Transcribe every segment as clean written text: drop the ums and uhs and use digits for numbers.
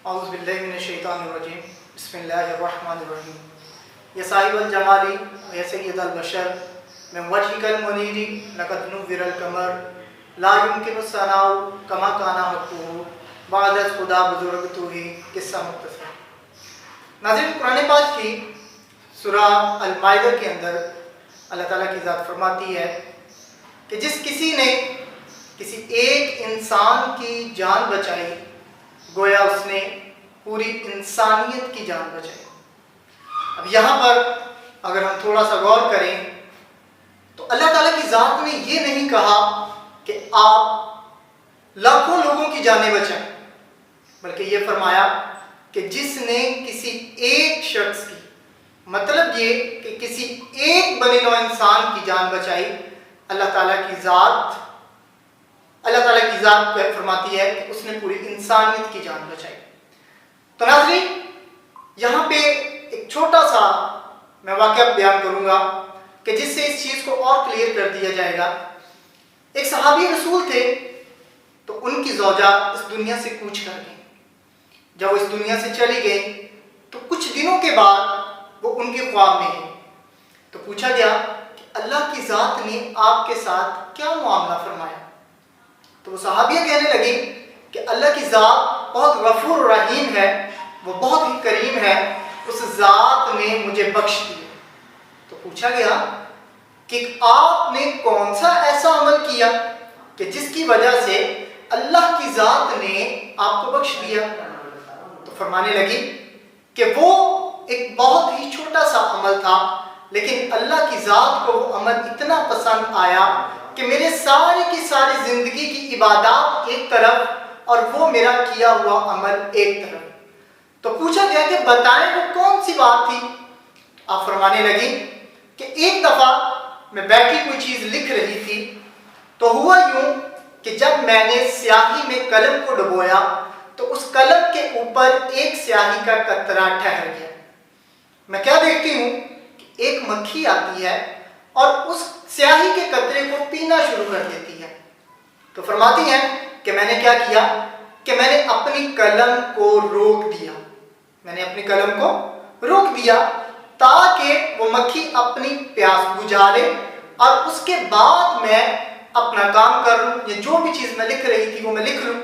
اعوذ باللہ من الشیطان الرجیم بسم اللہ الرحمن الرحیم یا صاحب الجمالی یا سید البشر من وجهک المنیر لقد نور القمر لا يمکن الثناء کما کان حقہ بعد از خدا بزرگ تو ہی قصہ مختصر۔ ناظرین، قرآن پاک کی سورہ المائدہ کے اندر اللہ تعالیٰ کی ذات فرماتی ہے کہ جس کسی نے کسی ایک انسان کی جان بچائی گویا اس نے پوری انسانیت کی جان بچائی۔ اب یہاں پر اگر ہم تھوڑا سا غور کریں تو اللہ تعالیٰ کی ذات نے یہ نہیں کہا کہ آپ لاکھوں لوگوں کی جانیں بچائیں، بلکہ یہ فرمایا کہ جس نے کسی ایک شخص کی، مطلب یہ کہ کسی ایک بنی نوع انسان کی جان بچائی، اللہ تعالیٰ کی ذات فرماتی ہے کہ اس نے پوری انسانیت کی جان بچائی۔ تو ناظرین، یہاں پہ ایک چھوٹا سا میں واقعہ بیان کروں گا کہ جس سے اس چیز کو اور کلیئر کر دیا جائے گا۔ ایک صحابی رسول تھے، تو ان کی زوجہ اس دنیا سے کوچ کر گئی۔ جب وہ اس دنیا سے چلی گئی تو کچھ دنوں کے بعد وہ ان کے خواب میں ہیں، تو پوچھا گیا کہ اللہ کی ذات نے آپ کے ساتھ کیا معاملہ فرمایا؟ تو وہ صحابیہ کہنے لگی کہ اللہ کی ذات بہت غفور رحیم ہے، وہ بہت ہی کریم ہے، اس ذات نے مجھے بخش دیا۔ تو پوچھا گیا کہ آپ نے کون سا ایسا عمل کیا کہ جس کی وجہ سے اللہ کی ذات نے آپ کو بخش دیا؟ تو فرمانے لگی کہ وہ ایک بہت ہی چھوٹا سا عمل تھا، لیکن اللہ کی ذات کو وہ عمل اتنا پسند آیا کہ میرے ساری کی ساری زندگی کی عبادات ایک طرف اور وہ میرا کیا ہوا عمل ایک طرف۔ تو پوچھا گیا کہ بتائیں وہ کون سی بات تھی؟ آپ فرمانے لگی کہ ایک دفعہ میں بیٹھی کوئی چیز لکھ رہی تھی، تو ہوا یوں کہ جب میں نے سیاہی میں قلم کو ڈبویا تو اس قلم کے اوپر ایک سیاہی کا قطرہ ٹھہر گیا۔ میں کیا دیکھتی ہوں کہ ایک مکھی آتی ہے اور اس سیاہی کے قطرے کو پینا شروع کر دیتی ہے۔ تو فرماتی ہیں کہ میں نے کیا کیا کہ میں نے اپنی قلم کو روک دیا، تاکہ وہ مکھی اپنی پیاس بجھا لے اور اس کے بعد میں اپنا کام کر لوں، یا جو بھی چیز میں لکھ رہی تھی وہ میں لکھ لوں۔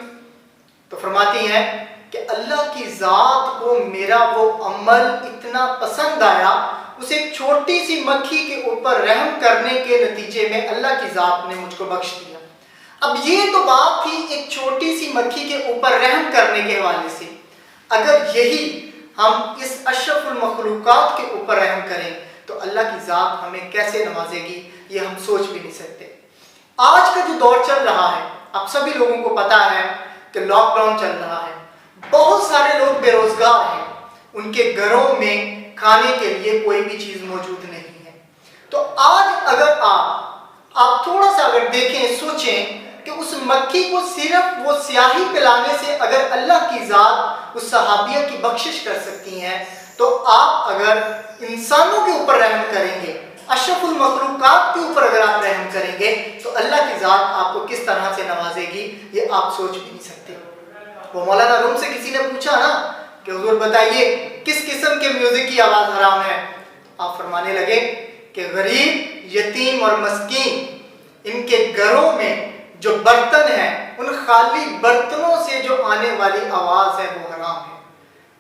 تو فرماتی ہیں کہ اللہ کی ذات کو میرا وہ عمل اتنا پسند آیا، اسے ایک چھوٹی سی مکھی کے اوپر رحم کرنے کے نتیجے میں اللہ کی ذات نے مجھ کو بخش دیا۔ اب یہ تو بات تھی ایک چھوٹی سی مکھی کے اوپر رحم کرنے کے حوالے سے۔ اگر یہی ہم اس اشرف المخلوقات کے اوپر رحم کریں تو اللہ کی ذات ہمیں کیسے نوازے گی، یہ ہم سوچ بھی نہیں سکتے۔ آج کا جو دور چل رہا ہے، اب سبھی لوگوں کو پتا ہے کہ لاک ڈاؤن چل رہا ہے، بہت سارے لوگ بے روزگار ہیں، ان کے گھروں میں کھانے کے لیے کوئی بھی چیز موجود نہیں ہے۔ تو آج اگر آپ تھوڑا سا اگر دیکھیں، سوچیں کہ اس مکھی کو صرف وہ سیاہی پلانے سے اگر اللہ کی ذات اس صحابیہ کی بخشش کر سکتی ہیں، تو آپ اگر انسانوں کے اوپر رحم کریں گے، اشرف المخلوقات کے اوپر اگر آپ رحم کریں گے، تو اللہ کی ذات آپ کو کس طرح سے نوازے گی، یہ آپ سوچ بھی نہیں سکتے۔ وہ مولانا روم سے کسی نے پوچھا نا کہ حضور بتائیے کس قسم کے میوزک کی آواز حرام ہے؟ آپ فرمانے لگے کہ غریب، یتیم اور مسکین، ان کے گھروں میں جو برتن ہیں، ان خالی برتنوں سے جو آنے والی آواز ہے وہ حرام ہے۔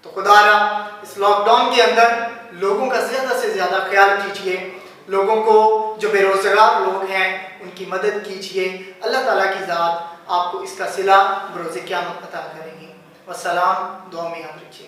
تو خدا را اس لاک ڈاؤن کے اندر لوگوں کا زیادہ سے زیادہ خیال کیجئے، لوگوں کو جو بے روزگار لوگ ہیں ان کی مدد کیجئے۔ اللہ تعالیٰ کی ذات آپ کو اس کا صلہ بروز قیامت عطا کریں گے۔ والسلام، دعا میں یاد رکھیے۔